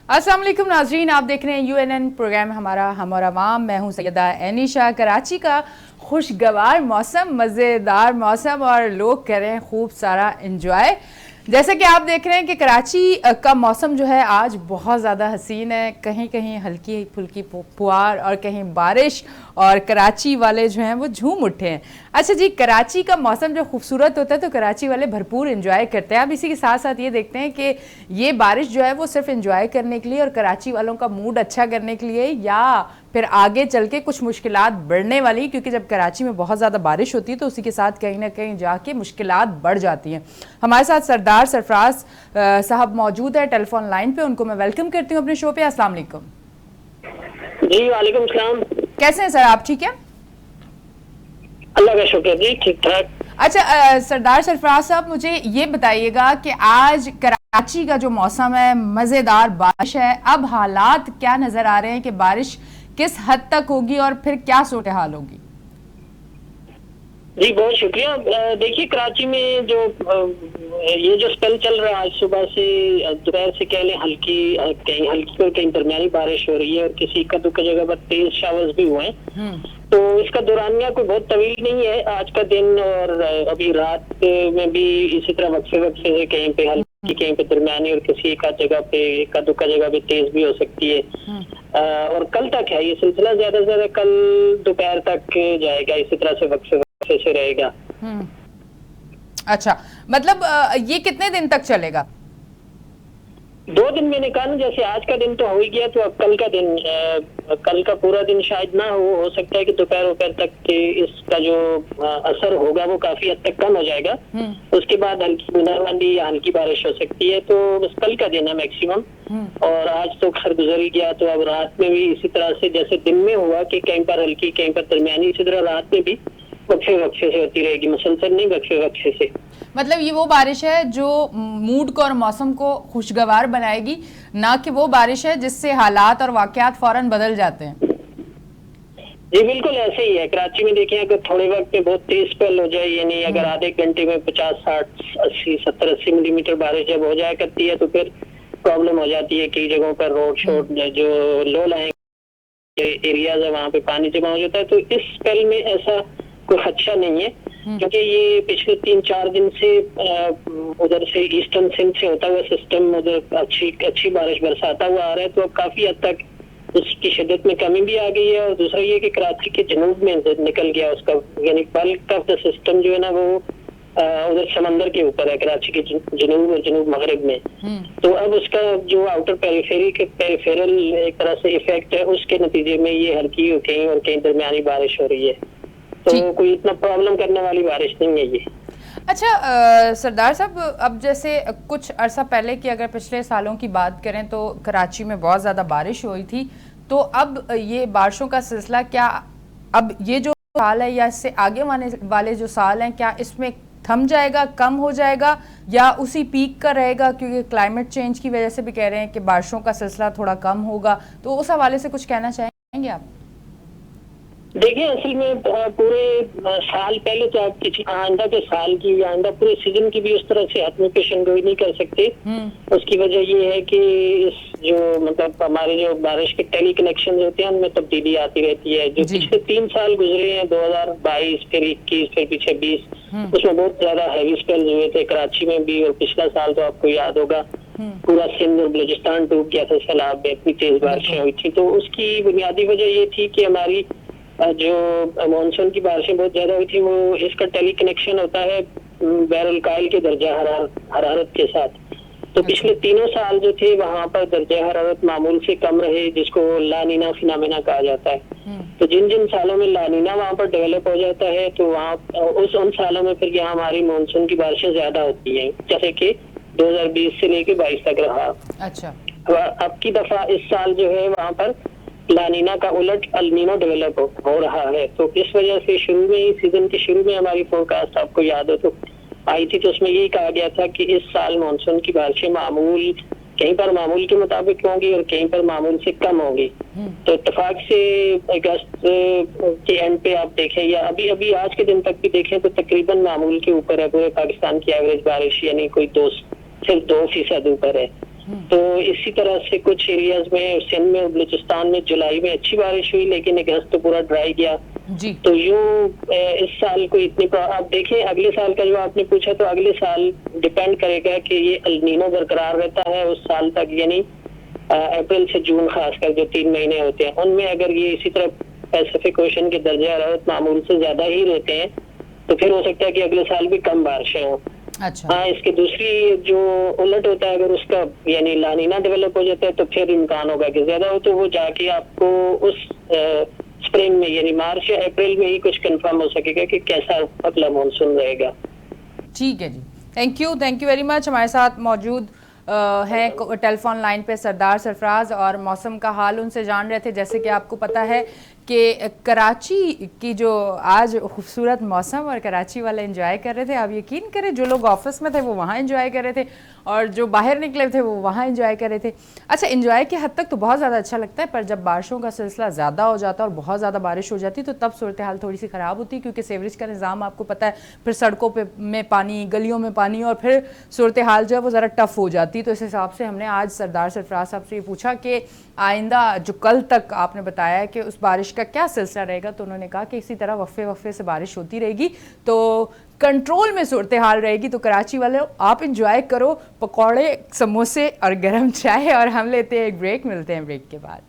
अस्सलाम वालेकुम नाजरीन, आप देख रहे हैं यूएनएन प्रोग्राम हमारा हम और अवाम। मैं हूं सैयदा एनिशा। कराची का खुशगवार मौसम, मज़ेदार मौसम और लोग करें खूब सारा इंजॉय। जैसे कि आप देख रहे हैं कि कराची का मौसम जो है आज बहुत ज़्यादा हसीन है। कहीं कहीं हल्की फुल्की फुहार और कहीं बारिश, और कराची वाले जो हैं वो झूम उठे हैं। अच्छा जी, कराची का मौसम जो खूबसूरत होता है तो कराची वाले भरपूर एंजॉय करते हैं। अब इसी के साथ साथ ये देखते हैं कि ये बारिश जो है वो सिर्फ एंजॉय करने के लिए और कराची वालों का मूड अच्छा करने के लिए, या फिर आगे चल के कुछ मुश्किलात बढ़ने वाली, क्योंकि जब कराची में बहुत ज़्यादा बारिश होती है तो उसी के साथ कहीं ना कहीं जाके मुश्किलात बढ़ जाती हैं। हमारे साथ सरदार सरफराज साहब मौजूद है टेलीफोन लाइन पे, उनको मैं वेलकम करती हूँ अपने शो पे। अस्सलाम वालेकुम। जी वालेकुम सलाम। कैसे हैं सर आप? ठीक है, अल्लाह का शुक्र जी, ठीक ठाक। अच्छा सरदार सरफराज साहब, मुझे ये बताइएगा कि आज कराची का जो मौसम है, मज़ेदार बारिश है, अब हालात क्या नज़र आ रहे हैं कि बारिश किस हद तक होगी और फिर क्या सूरत हाल होगी? जी बहुत शुक्रिया। देखिए कराची में जो ये जो स्पेल चल रहा है आज सुबह से दोपहर से कह लें, कहीं हल्की और कहीं दरमियानी बारिश हो रही है और किसी का दुक्का जगह पर तेज शावर्स भी हुए हैं। तो इसका दौरानिया कोई बहुत तवील नहीं है। आज का दिन और अभी रात में भी इसी तरह वक्फे वक्फे से कहीं पे हल्की कहीं पे दरमियानी और किसी एक जगह पे एक दुक्का जगह पे तेज भी हो सकती है। और कल तक है ये सिलसिला, ज्यादा से ज्यादा कल दोपहर तक जाएगा, इसी तरह से वक्फे वक्फे से रहेगा। अच्छा, मतलब ये कितने दिन तक चलेगा? 2 दिन मैंने कहा ना, जैसे आज का दिन तो हो ही गया, तो अब कल का दिन, कल का पूरा दिन शायद ना हो सकता है कि दोपहर तक के इसका जो असर होगा वो काफी हद तक कम हो जाएगा। उसके बाद हल्की बूंदाबांदी या हल्की बारिश हो सकती है। तो बस कल का दिन है मैक्सिमम, और आज तो खैर गुजर ही गया। तो अब रात में भी इसी तरह से जैसे दिन में हुआ कि कहीं पर हल्की कहीं पर दरमियानी, इसी तरह रात में भी वक्फे वक्फे से होती रहेगी, मुसलसल नहीं, वक्फे वक्फे से। मतलब ये वो बारिश है जो मूड को और मौसम को खुशगवार बनाएगी, ना कि वो बारिश है जिससे हालात और वाकयात फौरन बदल जाते हैं। जी बिल्कुल ऐसे ही है। कराची में देखिए, अगर थोड़े वक्त में बहुत तेज स्पेल हो जाए, यानी अगर आधे घंटे में 50, 60, 80, 70, 80 मिलीमीटर बारिश जब हो जाया करती है तो फिर प्रॉब्लम हो जाती है। कई जगहों पर रोड शोड जो लो लाइन एरियाज है वहाँ पे पानी जमा हो जाता है। तो इस स्पेल में ऐसा कोई खदशा नहीं है, क्योंकि ये पिछले 3-4 दिन से उधर से ईस्टर्न सिंध से होता हुआ सिस्टम उधर अच्छी बारिश बरसाता हुआ आ रहा है। तो अब काफी हद तक उसकी शिद्दत में कमी भी आ गई है। और दूसरा ये कि कराची के जनूब में निकल गया उसका, यानी बल्क ऑफ द सिस्टम जो है ना वो उधर समंदर के ऊपर है, कराची के जनूब और जनूब मगरब में। तो अब उसका जो आउटर पेरिफेरल एक तरह से इफेक्ट है, उसके नतीजे में ये हल्की कहीं और कहीं दरमियानी बारिश हो रही है। तो कोई इतना प्रॉब्लम करने वाली बारिश नहीं है ये। अच्छा सरदार साहब, अब जैसे कुछ अरसा पहले की अगर पिछले सालों की बात करें तो कराची में बहुत ज़्यादा बारिश हुई थी, तो अब ये बारिशों का सिलसिला क्या, अब ये जो साल है या इससे आगे वाले जो साल हैं, क्या इसमें थम जाएगा, कम हो जाएगा, या उसी पीक का रहेगा? क्योंकि क्लाइमेट चेंज की वजह से भी कह रहे हैं कि बारिशों का सिलसिला थोड़ा कम होगा, तो उस हवाले से कुछ कहना चाहेंगे आप? देखिए असल में पूरे साल पहले तो आप किसी आइंदा के साल की या आइंदा पूरे सीजन की भी उस तरह से हाथ में पेशन गोई नहीं कर सकते। उसकी वजह ये है कि इस जो मतलब हमारे जो बारिश के टेली कनेक्शन होते हैं उनमें तब्दीली आती रहती है। जो पिछले 3 साल गुजरे हैं, 2022, फिर 21, फिर पीछे 20, उसमें बहुत ज्यादा हैवी स्पेल हुए थे कराची में भी। और पिछला साल तो आपको याद होगा पूरा सिंध और बलूचिस्तान डूब गया था सैलाब में, इतनी तेज बारिशें हुई थी। तो उसकी बुनियादी वजह ये थी कि हमारी जो मानसून की बारिशें बहुत ज्यादा हुई थी, वो इसका टेली कनेक्शन होता है बैरुल कायल के दर्जा हरारत के साथ। तो पिछले 3 साल जो थे वहाँ पर दर्जा हरारत मामूल से कम रहे, जिसको लानीना फिनोमेना कहा जाता है। तो जिन जिन सालों में लानीना वहाँ पर डेवलप हो जाता है तो वहाँ उन सालों में फिर यहाँ हमारी मानसून की बारिशें ज्यादा होती हैं, जैसे कि 2020 से लेके 22 तक रहा। अच्छा, अब की दफा इस साल जो है वहाँ पर लानीना का उलट अल्नीनो डेवलप हो रहा है। तो इस वजह से शुरू में ही, सीजन के शुरू में हमारी फोरकास्ट आपको याद हो तो आई थी, तो उसमें यही कहा गया था कि इस साल मानसून की बारिशें मामूल, कहीं पर मामूल के मुताबिक होंगी और कहीं पर मामूल से कम होंगी। तो इत्तेफाक से अगस्त के एंड पे आप देखें या अभी आज के दिन तक भी देखें तो तकरीबन मामूल के ऊपर है पूरे पाकिस्तान की एवरेज बारिश, यानी कोई सिर्फ 2% ऊपर है। तो इसी तरह से कुछ एरियाज में सिंध में, बलूचिस्तान में जुलाई में अच्छी बारिश हुई, लेकिन अगस्त तो पूरा ड्राई गया जी। तो इस साल को इतनी आप देखें, अगले साल का जो आपने पूछा, तो अगले साल डिपेंड करेगा कि ये अल नीनो बरकरार रहता है उस साल तक, यानी अप्रैल से जून खासकर जो 3 महीने होते हैं उनमें अगर ये इसी तरह पैसिफिक ओशन के दर्जा हरारत मामूल से ज्यादा ही रहते हैं तो फिर हो सकता है कि अगले साल भी कम बारिशें हों। अच्छा। हाँ, इसके दूसरी जो उलट होता है, अगर उसका यानी लानीना डेवलप हो जाता है तो फिर इम्कान होगा कि ज्यादा हो, तो वो जाके आपको उस स्प्रिंग में यानी मार्च या अप्रैल में ही कुछ कंफर्म हो सकेगा कि कैसा अगला मानसून रहेगा। ठीक है जी, थैंक यू वेरी मच। हमारे साथ मौजूद हैं टेलीफोन लाइन पे सरदार सरफराज और मौसम का हाल उनसे जान रहे थे। जैसे कि आपको पता है कि कराची की जो आज खूबसूरत मौसम और कराची वाले एंजॉय कर रहे थे, आप यकीन करें जो लोग ऑफिस में थे वो वहाँ एंजॉय कर रहे थे और जो बाहर निकले थे वो वहाँ एंजॉय कर रहे थे। अच्छा, एंजॉय के हद तक तो बहुत ज़्यादा अच्छा लगता है, पर जब बारिशों का सिलसिला ज़्यादा हो जाता है और बहुत ज़्यादा बारिश हो जाती है तो तब सूरत हाल थोड़ी सी ख़राब होती है, क्योंकि सीवरेज का निज़ाम आपको पता है, फिर सड़कों में पानी, गलियों में पानी, और फिर सूरत हाल जो है वो ज़रा टफ हो जाती है। तो इस हिसाब से हमने आज सरदार सरफराज साहब से ये पूछा कि आइंदा जो कल तक आपने बताया कि उस बारिश का क्या सिलसिला रहेगा, तो उन्होंने कहा कि इसी तरह वफ़े से बारिश होती रहेगी तो कंट्रोल में सूरत हाल रहेगी। तो कराची वाले आप इंजॉय करो पकौड़े, समोसे और गर्म चाय। और हम लेते हैं एक ब्रेक, मिलते हैं ब्रेक के बाद।